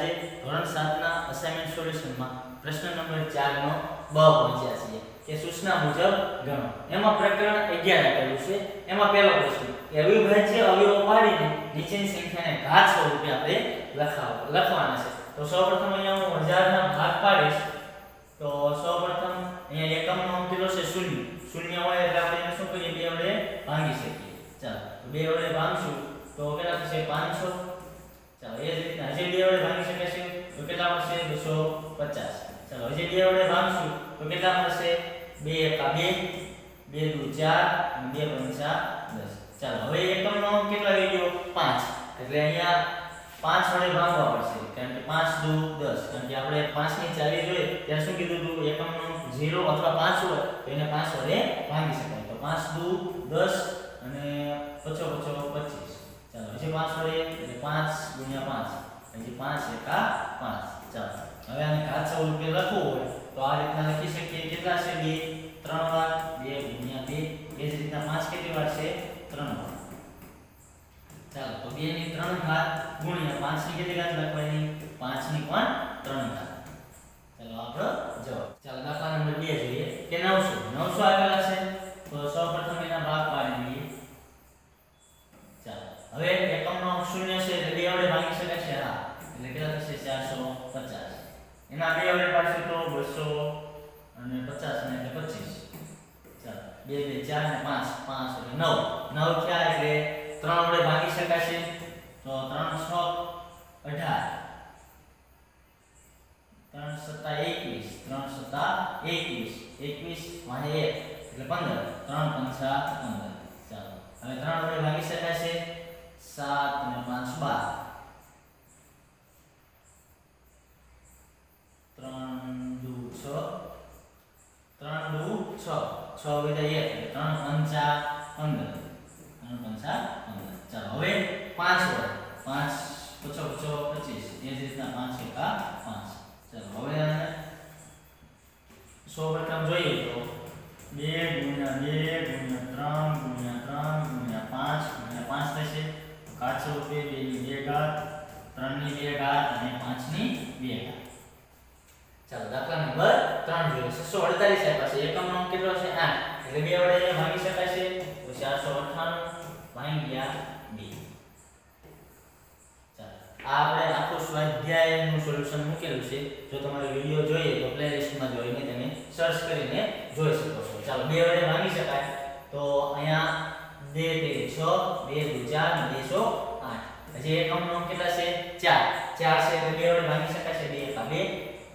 આજે ધોરણ 7 ના અસાઇનમેન્ટ સોલ્યુશનમાં પ્રશ્ન નંબર 4 નો બ પહોંચ્યા છીએ કે સૂચના મુજબ ગણો. એમાં પ્રકરણ 11 આપેલું છે. એમાં પહેલો પ્રશ્ન કે અવિભાજ્ય અવયવો પાડીને નીચેની સંખ્યાને ઘાત સ્વરૂપે આપણે લખવાના છે. તો સૌપ્રથમ અહીંયા હું 1000 ના ભાગ પાડીશ. તો સૌપ્રથમ અહીંયા એકમનો અંક કેટલો છે? 0. 0 હોય એટલે આપણે એને શું કરીએ? 2 વડે ભાંગી શકીએ. ચાલો 2 વડે ભાંગશું તો કેટલા થશે? 500. ચાલો એ જ રીતના હજી 2 વડે ભાંગી શકાય છે તો કેટલા મળશે? 250. ચાલો હજી 2 વડે ભાંગશું તો કેટલા મળશે? 2 એકા 2, 2 દુ 4 અને 2 પંચા 10. ચાલો હવે એકમનો અંક કેટલો આવી ગયો? 5. એટલે અહીંયા 5 વડે ભાંગવા પડશે કારણ કે 5 દુ 10. કારણ કે આપણે 5 ની ચાવી જોઈએ ત્યારે શું કીધું હતું? એકમનો અંક 0 અથવા 5 હોય તો એને 5 વડે ભાંગી શકાય. તો 5 દુ 10 અને 5 5 25. ચાલો હજી 5 વડે એટલે 5 ગુણ્યા 5 હજી 5 એકા 5. ચાલો હવે આને ઘાત સ્વરૂપે લખવું હોય તો આ રીતના લખી શકીએ. કેટલા છે? 2 3 વાર 2 ગુણ્યા 2. એ જ રીતના 5 કેટલી વાર છે? 3 વાર. ચાલો તો 2 ની 3 ઘાત ગુણ્યા 5 ની કેટલી ઘાત લખવાની? 5 ની પણ 3 ઘાત. ચાલો આપણો જવાબ. ચાલો દાખલા નંબર 2 જોઈએ કે 900 આવેલા છે તો સૌપ્રથમ એના ભાગ પાડી દઈએ. ચાલો હવે એકમનો અંક 0 છે એટલે 2 વડે ભાગી શકાય છે. હા એટલે કેટલા થશે? 450. એના 2 વડે પાડશું તો 200 અને 50 ને એટલે 25. ચાલો 2 2 4 ને 5 5 એટલે 9 થયા એટલે 3 વડે ભાગી શકાય છે. તો 3 6 18 3 7 21 3 7 21 21 વાહે 1 એટલે 15 3 પંચા 15. ચાલો હવે 3 વડે ભાગી શકાય છે. 7 અને 5 12 3 દુ 6 3 દુ 6 6 વિધા 1 એટલે 3 પંચા 15 3 પંચા 15. ચાલો હવે 5 વડે 5 5 25 એ જ રીતના 5 એકા 5. ચાલો હવે આને સૌપ્રથમ જોઈએ તો 2 ગુણ્યા 2 ગુણ્યા 3 ગુણ્યા 3 ગુણ્યા 5 ગુણ્યા 5 થશે. ઘાત સ્વરૂપે 2 ની 2 ઘાત 3 ની 2 ઘાત અને 5 ની 2 ઘાત. ચાલો દાખલા નંબર 3 જોઈએ. 648 આપ્યા છે. એકમનો અંક કેટલો છે? 8 એટલે 2 વડે ભાગી શકાય છે. તો 498 ભાગ્યા 2. ચાલો આ આપણે આખું સ્વાધ્યાયનું સોલ્યુશન મૂકેલું છે. જો તમારે વિડિયો જોઈએ તો પ્લેલિસ્ટમાં જોઈને તમે સર્ચ કરીને જોઈ શકો છો. ચાલો 2 વડે ભાગી શકાય તો અહીંયા 2 6 2 દુ 4 અને 2 8. હજી એકમનો અંક કેટલા છે? 4 છે એટલે 2 વડે ભાગી શકાય છે. 2 એકા 2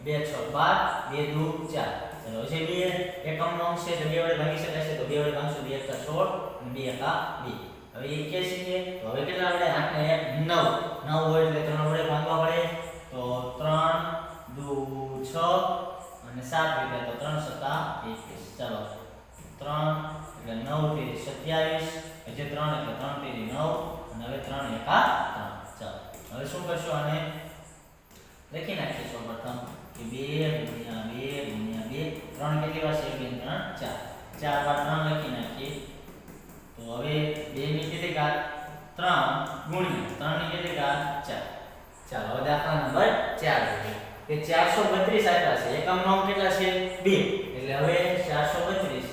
2 6 12 2 દુ 4. ચલો હજી 2 એકમનો અંક છે તો 2 વડે ભાગી શકાય છે. તો 2 વડે ભાગશું 2 એકા 16 અને 2 એકા 2. હવે 81 છે તો હવે કેટલા વડે? 8 ને 1 9 હોય એટલે 3 વડે ભાગવા પડે. તો 3 દુ 6 અને 7 વિધા તો 3 7 21. ચાલો 3 એટલે 9 તેરી 27. હજી 3 એટલે 3 તેરી 9 અને હવે 3 એકા 3. ચાલો હવે શું કરશું? આને લખી નાખીએ. સૌપ્રથમ કે 2 ગુણ્યા 2 ગુણ્યા 2 3 કેટલી વાર છે? 2 3 4 4 વાર 3 લખી નાખીએ. તો હવે 2 ની કેટલી ઘાત? 3 ગુણ્યા 3 ની કેટલી ઘાત? 4. ચાલો હવે દાખલા નંબર 4 જોઈએ કે 432 આપ્યા છે. એકમનો અંક કેટલા છે? 2 એટલે હવે 432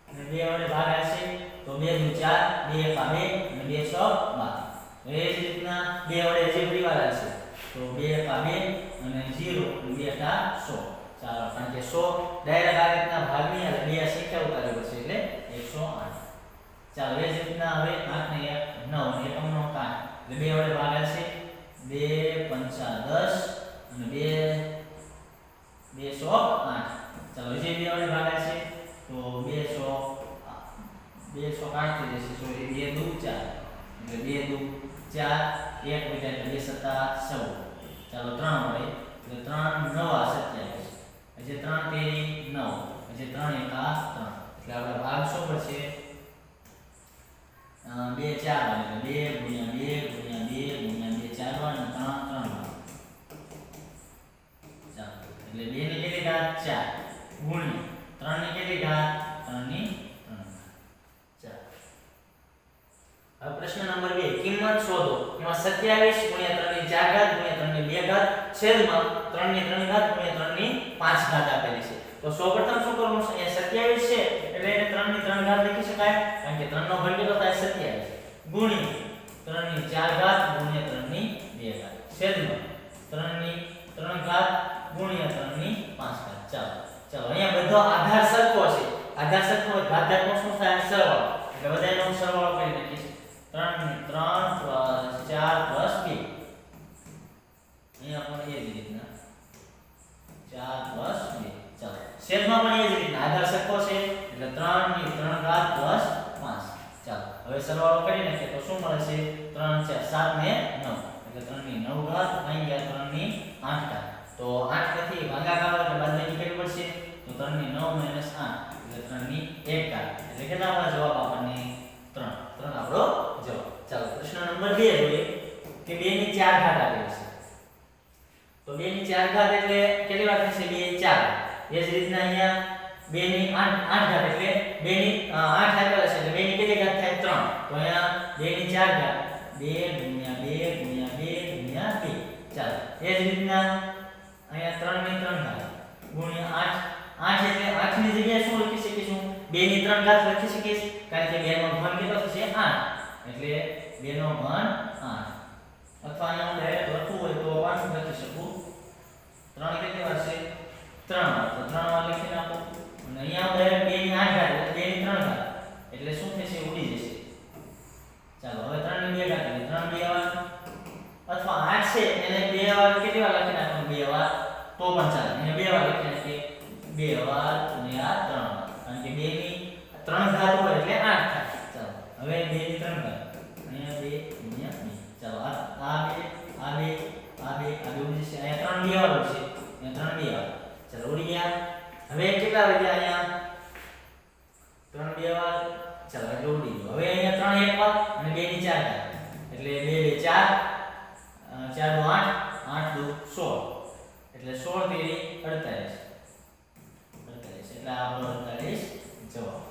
અને 2 વડે ભાગાય છે. તો 2 દુ 4 2 એકા 2 અને 2 6 12. એ જ રીતના 2 વડે હજી પરિવાર છે તો 2 એકા 2 અને 0 અને 2 એકા 100. ચાલો કારણ કે 100 ડાયરેક્ટ આ રીતના ભાગની એટલે 2 સંખ્યા ઉતારવી પડશે એટલે 108. ચાલો એ જ રીતના હવે 8 ને 1 9 અને એકમનો અંક 8 એટલે 2 વડે ભાગાય છે. 2 પંચા 10 અને 2 108. ચાલો હજી 2 વડે ભાગાય છે તો 2 કાઢી દેશે. સોરી 2 દુ 4 એટલે 2 દુ 4 1 વિધા એટલે 2 7 16. ચાલો 3 વડે એટલે 3 9 27. હજી 3 તેરી 9 હજી 3 એકા 3 એટલે આપણે ભાગ શું પડશે? 2 4 એટલે 2 ગુણ્યા 2 ગુણ્યા 2 ગુણ્યા 2 4 વાર અને 3 3 વાર. ચાલો એટલે 2 ની કેટલી ઘાત? 4 ગુણ્યા 3 ની કેટલી ઘાત? 3 ની 3 ઘાત. ચાલો હવે પ્રશ્ન નંબર 2 કિંમત શોધો. એમાં 27 ગુણ્યા 3 ની 4 ઘાત ગુણ્યા 3 ની 2 ઘાત છેદમાં 3 ની 3 ઘાત ગુણ્યા 3 ની 5 ઘાત આપેલી છે. તો સૌપ્રથમ શું કરવાનું છે, અહીંયા 27 છે એટલે એને 3 ની 3 ઘાત લખી શકાય, કારણ કે 3 નો ઘન કેટલો થાય 27 ગુણ્યા 3 ની 4 ઘાત ગુણ્યા 3 ની 2 ઘાત છેદમાં 3 ની 3 ઘાત ગુણ્યા 3 ની 5 ઘાત. ચાલો અહીંયા બધો આધાર સરખો છે, આધાર સરખો હોય ઘાતનો શું થાય સરવાળો, એટલે બધાનો સરવાળો કરી નાખીશ 3 ની 3 + 4 + 2. અહીંયા પણ એ જ રીતના 4 + 2. ચાલો છેદમાં પણ એ જ રીતના આધાર સરખો છે એટલે 3 ની 3 ઘાત + 5. ચાલો હવે સરવાળો કરી નાખીએ તો શું મળે છે 3 4 7 ને 9 એટલે 3 ની 9 ઘાત ભાગ્યા 3 ની 8 ઘાત. તો 8 માંથી ભાગાકાર એટલે બાદબાકી કરવી પડશે, તો 3 ની 9 - 8 એટલે 3 ની 1 ઘાત એટલે કેટલા આપણો જવાબ આપણને 3 આપણો જવાબ. ચાલો પ્રશ્ન નંબર 2 જોઈએ કે 2 ની 4 ઘાત આપેલી છે. તો 2 ની 4 ઘાત એટલે કેટલી વાર થશે 2 4. એ જ રીતના અહીંયા 2 ની 8 ઘાત એટલે 2 ની 8 આપેલા છે એટલે 2 ની કેટલી ઘાત થાય 3. તો અહીંયા 2 ની 4 ઘાત 2 ગુણ્યા 2 ગુણ્યા 2 ગુણ્યા 2. ચાલો એ જ રીતના અહીંયા 3 ની 3 ઘાત ગુણ્યા 8 એટલે 8 ની જગ્યાએ શું લખી શકીશું 2 ની 3 ઘાત લખી શકીશ, કારણ કે 2 નો ઘન કેટલો થશે 8 એટલે 2 નો ઘન 8. અથવા અહીંયા હું ડાયરેક્ટ લખવું હોય તો 5 લખી શકું. 3 કેટલી વાર છે 3 વાર, તો 3 વાર લખી નાખો. અને અહીંયા હું ડાયરેક્ટ 2 ની 8 ઘાત એટલે 2 ની 3 ઘાત એટલે શું થશે ઉડી જશે. ચાલો હવે 3 ની 2 ઘાત એટલે 3 2 વાર, અથવા 8 છે એને 2 વાર કેટલી વાર લખી નાખો 2 વાર તો પણ ચાલે. એને 2 વાર લખી નાખીએ 2 વાર ગુણ્યા 3 વાર, કારણ કે 2 ની 3 ઘાત હોય એટલે 8 થાય. ચાલો હવે 2 ની 3 ઘાત અહીંયા 2 ગુણ્યા 2. ચાલો આ 2 ઉડી જશે. અહીંયા 3 2 વાર ઉડશે, અહીંયા 3 2 વાર. ચાલો ઉડી ગયા. હવે કેટલા વધ્યા અહીંયા 3 2 વાર. ચાલો એટલે ઉડી ગયો. હવે અહીંયા 3 1 વાર અને 2 ની 4 ઘાત એટલે 2 2 4 4 નો 8 8 દુ 16 એટલે 16 તેરી 48 એટલે આપણો 48 જવાબ.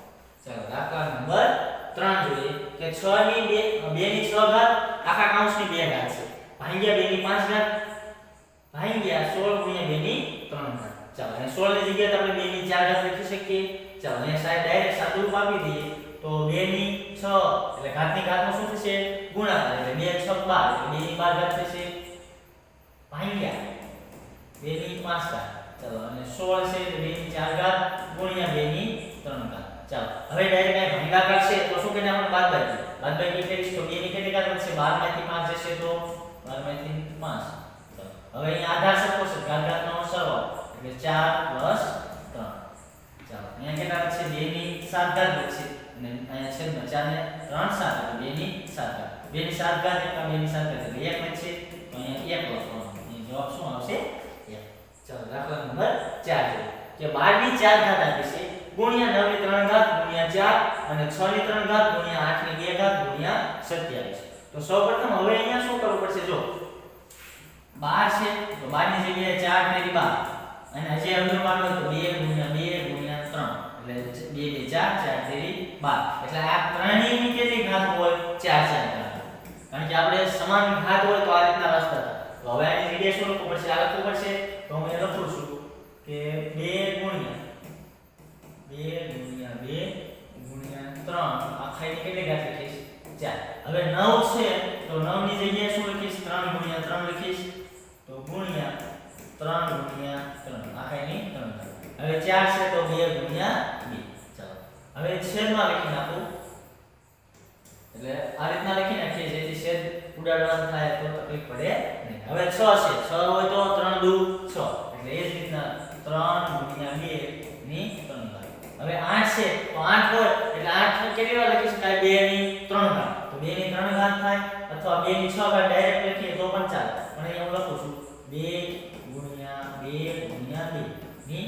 ચાલો દાખલા નંબર 3 જોઈએ કે 6 ની 2 ની 6 ઘાત આખા કૌંસની 2 ઘાત છે ભાગ્યા 2 ની 5 ઘાત ભાગ્યા 16 ગુણ્યા 2 ની 3 ઘાત. ચાલો અને 16 ની જગ્યાએ આપણે 2 ની 4 ઘાત લખી શકીએ. ચાલો અહીંયા સાહેબ ડાયરેક્ટ સાદુરૂપ આપી દઈએ તો 2 ની 6 એટલે ઘાતની ઘાતમાં શું થશે ગુણાકાર એટલે 2 6 12 એટલે 2 ની 12 ઘાત થશે ભાગ્યા 2 ની 5 ઘાત. ચાલો અને 16 છે એટલે 2 ની 4 ઘાત ગુણ્યા 2 ની 3 ઘાત. ચાલો હવે ડાયરેક્ટ અહીં ભાગાકાર છે તો શું કરીને આપણે બાદબાકી કરીશ તો 2 ની કેટલી ઘાત બનશે 12 માંથી 5 જશે તો 12 માંથી 5. ચાલો હવે અહીં આધાર સરખો છે ઘાતનો સરવાળો એટલે 4 + 3. ચાલો અહીંયા કેટલા બનશે 2 ની 7 ઘાત બનશે અને અહીંયા છેદમાં 4 ને 3 7 એટલે 2 ની 7 ઘાત. 2 ની 7 ઘાત એટલે 2 ની 7 ઘાત એટલે 1 બનશે, તો અહીંયા 1 લખવાનું. અહીં જવાબ શું આવશે 1. ચાલો દાખલા નંબર 4 જોઈએ કે 12 ની 4 ઘાત આપી છે ગુણ્યા 9 ની 3 ઘાત ગુણ્યા 4 અને 6 ની 3 ઘાત ગુણ્યા 8 ની 2 ઘાત ગુણ્યા 27. તો સૌપ્રથમ હવે અહીંયા શું કરવું પડશે જો 12 છે તો 12 ની જગ્યાએ 4 તેરી 12 અને હજી અંદર માનો તો 2 ગુણ્યા 2 ગુણ્યા 3 એટલે 2 2 4 4 તેરી 12 એટલે આ ત્રણેયની કેટલી ઘાત હોય 4 4 ઘાત. કારણ કે આપણે સમાન ઘાત હોય તો આ રીતના વાંચતા હતા. તો હવે આની જગ્યાએ શું લખવું પડશે આ લખવું પડશે તો હું એ લખું છું કે 2 ગુણ્યા 2 ગુણ્યા 3 આખાની કેટલી ઘાત લખીશ 4. હવે 9 છે તો 9 ની જગ્યાએ શું લખીશ 3 ગુણ્યા 3 લખીશ તો ગુણ્યા 3 ગુણ્યા 3 આખાની 3 ઘાત. હવે 4 છે તો 2 ગુણ્યા 2. ચાલો હવે છેદમાં લખી નાખું એટલે આ રીતના લખી નાખીએ જેથી છેદ ઉડાડવાનું થાય તો તકલીફ પડે નહીં. હવે 6 છે 6 હોય તો 3 દુ 6 એટલે એ જ રીતના 3 ગુણ્યા 2 ની 3 ઘાત. હવે 8 છે તો 8 હોય એટલે 8 કેટલી વાર લખી શકાય 2 ની 3 ઘાત તો 2 ની 3 ઘાત થાય અથવા 2 ની 6 ઘાત ડાયરેક્ટ લખીએ તો પણ ચાલે, પણ અહીંયા હું લખું છું 2 ગુણ્યા 2 ગુણ્યા 2 ની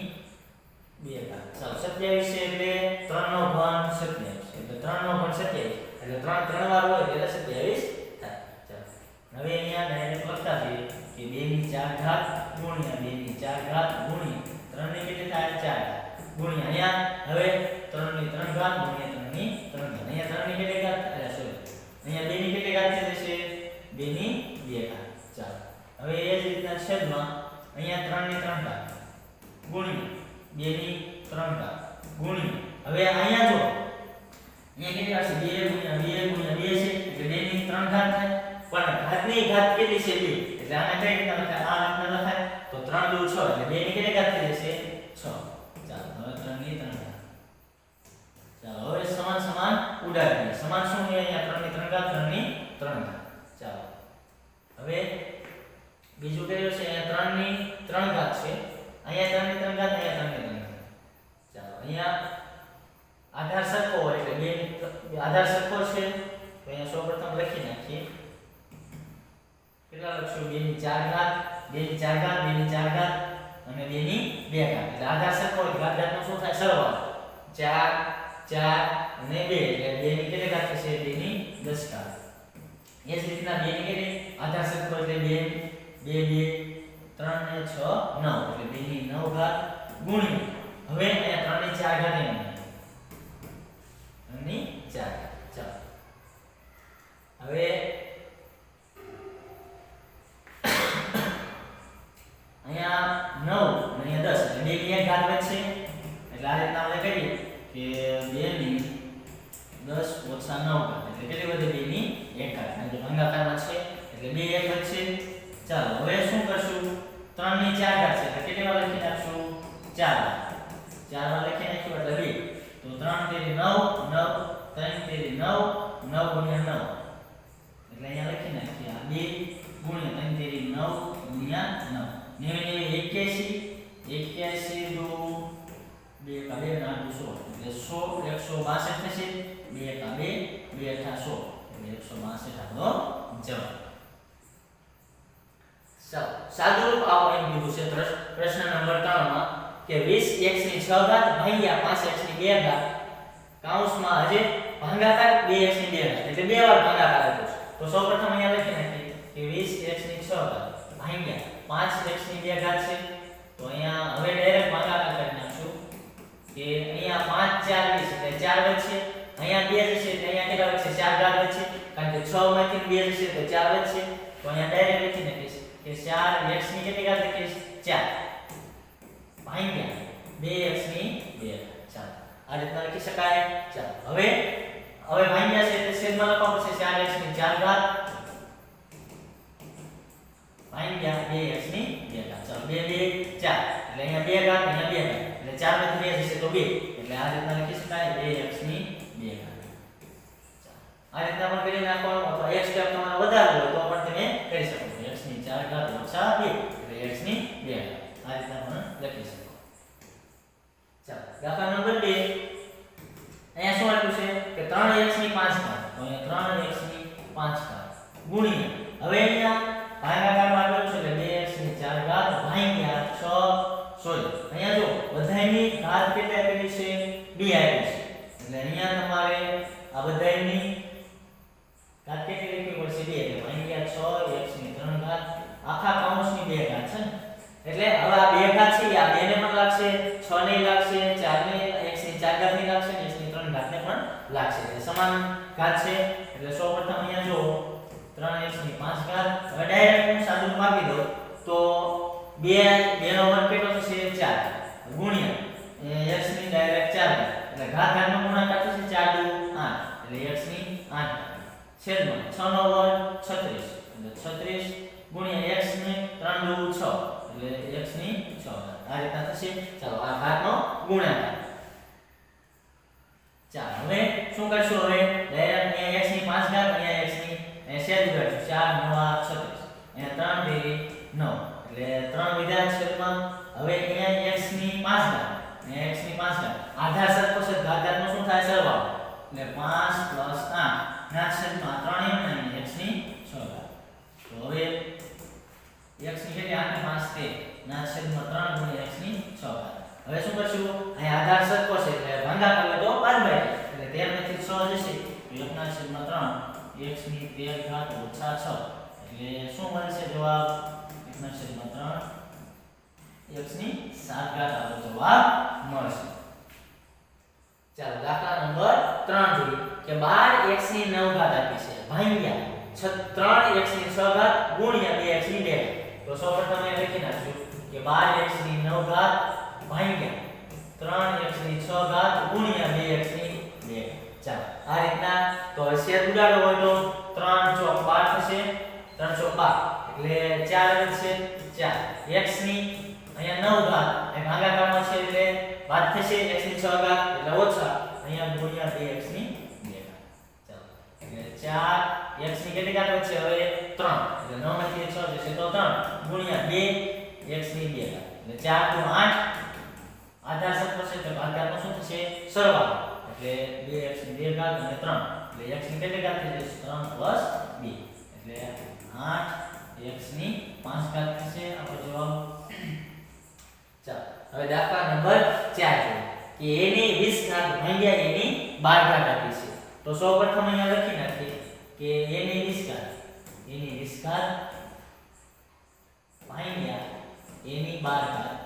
2 ઘાત. ચાલો 27 છે એટલે 3 નો ઘન 27 એટલે 3 નો ઘન 27 એટલે 3 3 વાર હોય એટલે 27 થાય. ચાલો હવે અહીંયા ડાયરેક્ટ લખતા જઈએ કે 2 ની 4 ઘાત ગુણ્યા 2 ની 4 ઘાત ગુણ્યા 3 ની કેટલી થાય 4 ઘાત ગુણ્યા અહીંયા હવે 3 ની 3 ઘાત ગુણ્યા 3 ની 3 ઘાત. અહીંયા 3 ની કેટલી ઘાત સોરી અહીંયા 2 ની કેટલી ઘાત થઈ જશે 2 2 ની 2 ઘાત. ચાલો હવે એ જ રીતના છેદમાં અહીંયા 3 ની 3 ઘાત ગુણ્યા 2 ની 3 ઘાત ગુણ્યા હવે અહીંયા જો અહીંયા કેટલી આવશે 2 ગુણ્યા 2 ગુણ્યા 2 છે એટલે 2 ની 3 ઘાત થાય પણ ઘાતની ઘાત કેટલી છે 2 એટલે આને કઈ રીતના લખાય આ રીતના લખાય તો 3 દુ 6 એટલે 2 ની કેટલી ઘાત થઈ જશે 6. ચાલો હવે 3 ની 3 ઘાત. ચાલો હવે સમાન સમાન ઉડાડીએ. સમાન શું છે અહીંયા 3 ની 3 ઘાત 3 ની 3 ઘાત. ચાલો હવે બીજું કયું છે અહીંયા 3 ની 3 ઘાત છે અહીંયા 3 ની 3 ઘાત અહીંયા 3 ની 3 ઘાત. ચાલો અહીંયા આધાર સરખો હોય એટલે 2 ની આધાર સરખો છે તો અહીંયા સૌપ્રથમ લખી નાખીએ કેટલા લખશું 2 ની 4 ઘાત 2 ની 4 ઘાત 2 ની 4 ઘાત અને 2 ની 2 ઘાત એટલે આધાર સરખો હોય ઘાત ઘાતનો શું થાય સરવાળો 4 4 અને 2 એટલે 2 ની કેટલી ઘાત થશે 2 ની 10 ઘાત. એ જ રીતના 2 ની કેટલી આધાર સરખો એટલે 2 2 3 ને 6 9 એટલે 2 ની 9 ઘાત ગુણ્યા હવે અહીંયા 3 ની 4 ઘાત એમ 3 ની 4 ઘાત. ચાલો હવે અહીંયા 9 અને અહીંયા 10 એટલે 2 ની 1 ઘાત વધશે એટલે આ રીતના આપણે કહીએ કે 2 ની 10 ઓછા 9 ઘાત એટલે કેટલી વધે 2 ની 1 ઘાત અને જો ભાગાકારમાં છે એટલે 2 1 વધશે. ચાલો હવે શું કરશું 3 ની 4 ઘાત છે એટલે કેટલી વાર લખી નાખશું 4 વાર લખી નાખ્યું એટલે 2 તો 3 તેરી 9 9 3 તેરી 9 9 ગુણ્યા 9 એટલે અહીંયા લખી નાખીએ આ 2 ગુણ્યા 3 તેરી 9 ગુણ્યા 9 81 81 દુ 2 કા 2 ના 100 એટલે 100 162 થશે 2 કા 2 2 અઠા 100 એટલે 162 આપણો જવાબ. સાદુરૂપ આવો એમ કીધું છે પ્રશ્ન નંબર 3 માં કે 20 x ની 6 ઘાત ભાગ્યા 5x ની 2 ઘાત કૌંસમાં હજી ભાગાકાર 2x ની 2 ઘાત એટલે બે વાર ભાગાકાર આપ્યો છે તો સૌપ્રથમ અહીંયા લખી નાખીએ કે 20x ની 6 ઘાત ભાગ્યા 5x ની 2 ઘાત છે તો અહીંયા હવે ડાયરેક્ટ ભાગાકાર કરી નાખશું કે અહીંયા 5 4 20 એટલે 4 વધશે અહીંયા 2 જશે એટલે અહીંયા કેટલા વધશે 4 ઘાત વધશે કારણ કે 6 માંથી 2 જશે તો 4 વધશે તો અહીંયા ડાયરેક્ટ લખી નાખીએ કે 4x ની કેટલી ઘાત લખીશ 4 ભાગ્યા 2x ની 2 ચાલો આ રીતના લખી શકાય. ચાલો હવે ભાગ્યા છે એટલે છેદમાં લખવા પડશે 4x ની 4 ઘાત ભાગ્યા 2x ની 2 ઘાત. ચાલો 2 2 4 એટલે અહીંયા 2 ઘાત અહીંયા 2 ઘાત એટલે 4 માંથી 2 જશે તો 2 એટલે આ રીતના લખી શકાય 2x ની 2 ઘાત. આ રીતના પણ કરી નાખવાનું અથવા x સ્ટેપ તમારે વધારે હોય તો પણ તમે કરી શકો x ની 4 ઘાત ઓછા 2 એટલે x ની 2 ઘાત આ રીતના પણ લખી શકો. ચાલો દાખલા નંબર 2 અહીંયા શું આપ્યું છે કે 3x ની 5 ઘાત તો અહીંયા 3x ની 5 ઘાત ગુણ્યા હવે અહીંયા ભાગાકારમાં આપ્યું છે એટલે 2x ની 4 ઘાત ભાગ્યા 6 સોરી અહીંયા જો બધાયની ઘાત કેટલી આપેલી છે 2 આપેલી છે એટલે અહીંયા તમારે આ બધાયની ઘાત કેટલી લખવી પડશે 2 એટલે ભાગ્યા 6 x ની 3 ઘાત આખા કૌંસની 2 ઘાત છે એટલે હવે આ 2 ઘાત છે આ 2 ને પણ લાગશે 6 ને લાગશે 4 ને x ની 4 ઘાત ને લાગશે x ની 3 ઘાત ને પણ લાગશે એટલે સમાન ઘાત છે એટલે સૌપ્રથમ અહીંયા જો 3x ની 5 ઘાત હવે ડાયરેક્ટ હું સાદું આપી દઉં તો 2 નો વર્ગ કેટલો થશે 4 ગુણ્યા x ની ડાયરેક્ટ 4 એટલે ઘાત ઘાતનો ગુણાકાર થશે 4 દુ 8 એટલે x ની 8 છેદમાં 6 નો વર્ગ 36 એટલે 36 ગુણ્યા x ને 3 દુ 6 એટલે x ની 6 આ રીતના થશે. ચાલો આ ઘાતનો ગુણાકાર. ચાલો હવે શું કરશું હવે ડાયરેક્ટ અહીંયા x ની 5 ઘાત અહીંયા x ની છેદ ઉડાડશું 4 9 36 અહીંયા 3 ડી 9 એટલે 3 વિધાન છેદમાં હવે અહીંયા x ની 5 ઘાત અહીંયા x ની 5 ઘાત આધાર સરખો છે ઘાત ઘાતનો શું થાય સરવાળો એટલે 5 8 ના છેદમાં 3 એમ નહીં x ની 6 ઘાત તો હવે x ની કેટલી 8 5 13 ના છેદમાં 3 ગુણ્યા x ની 6 ઘાત. હવે શું કરશું અહીં આધાર સરખો છે એટલે ભાગાકાર હોય તો બાદબાકી એટલે 13 માંથી 6 જશે તો 1 ના છેદમાં 3 x ની 13 ઘાત ઓછા 6 એટલે શું મળશે જવાબ 1 ના છેદમાં 3 x ની 7 ઘાત આપણો જવાબ મળશે. ચાલો દાખલા નંબર 3 જોઈએ કે 12 x ની 9 ઘાત આપી છે ભાગ્યા 3x ની 6 ઘાત ગુણ્યા 2x ની 2 ઘાત. તો સૌપ્રથમ એ લખી નાખશું કે 12x ની 9 ઘાત ભાગ્યા 3x ની 6 ઘાત ગુણ્યા 2x ની 2 ઘાત. ચાલો આ રીતના તો છેદ ઉડાડો હોય તો 3 ચોક 12 થશે 3 ચોક 12 એટલે 4 વધશે 4 x ની અહીંયા 9 ઘાત એ ભાગાકારમાં છે એટલે બાદ થશે x ની 6 ઘાત એટલે ઓછા અહીંયા ગુણ્યા 2x ની 2 ઘાત. ચાલો એટલે 4 x ની કેટલી ઘાત વધશે હવે 3 એટલે 9 માંથી 6 જશે તો 3 ગુણ્યા 2 x ની 2 ઘાત એટલે 4 * 8 આધાર સત્વ છે તો આધારનો શું થશે સરવાળો એટલે 2x ની 2 ઘાત અને 3 એટલે x ની કેટલી ઘાત થઈ જશે 3 + 2 એટલે 8 x ની 5 ઘાત થશે આપણો જવાબ. ચાલો હવે દાખલા નંબર 4 જોઈએ કે a ની 20 ઘાત ભાગ્યા a ની 12 ઘાત આપી છે. તો સૌપ્રથમ અહીંયા લખી નાખીએ કે a ની 20 ઘાત ભાગ્યા a ની 12 ઘાત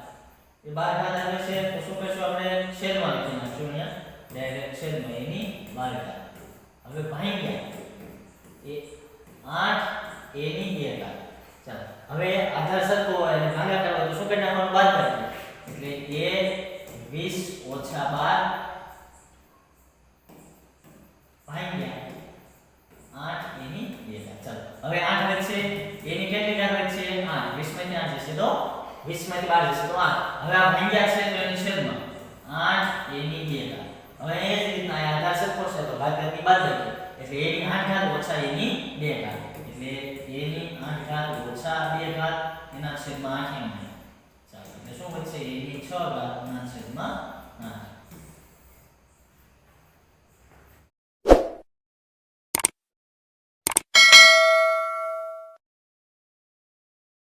એ 12 ઘાત આવે છે તો શું કરશું આપણે છેદમાં લખી નાખશું અહીંયા ડાયરેક્ટ છેદમાં a ની 12 ઘાત. હવે ભાગ્યા એ 8 a ની 2 ઘાત. ચાલો હવે આધાર સરખો હોય અને ભાગાકાર હોય તો શું કરી નાખવાનું બાદબાકી એટલે a 20 - 12 ભાગ્યા 8 a ની 2 ઘાત. ચાલો હવે 8 વધશે a ની કેટલી ઘાત વધશે 8 20 માંથી 8 જશે તો 20 માંથી 12 જશે તો 8 હવે આ ભાગ્યા છે તો એની છેદમાં 8 a ની 2 ઘાત. હવે એ જ રીતના આ આધાર સરખો છે તો ભાગાકારની બાદબાકી એટલે a ની 8 ઘાત ઓછા a ની 2 ઘાત એટલે a ની 8 ઘાત ઓછા 2 ઘાત એના છેદમાં 8 એમ. ચાલો એટલે શું વધશે a ની 6 ઘાત એના છેદમાં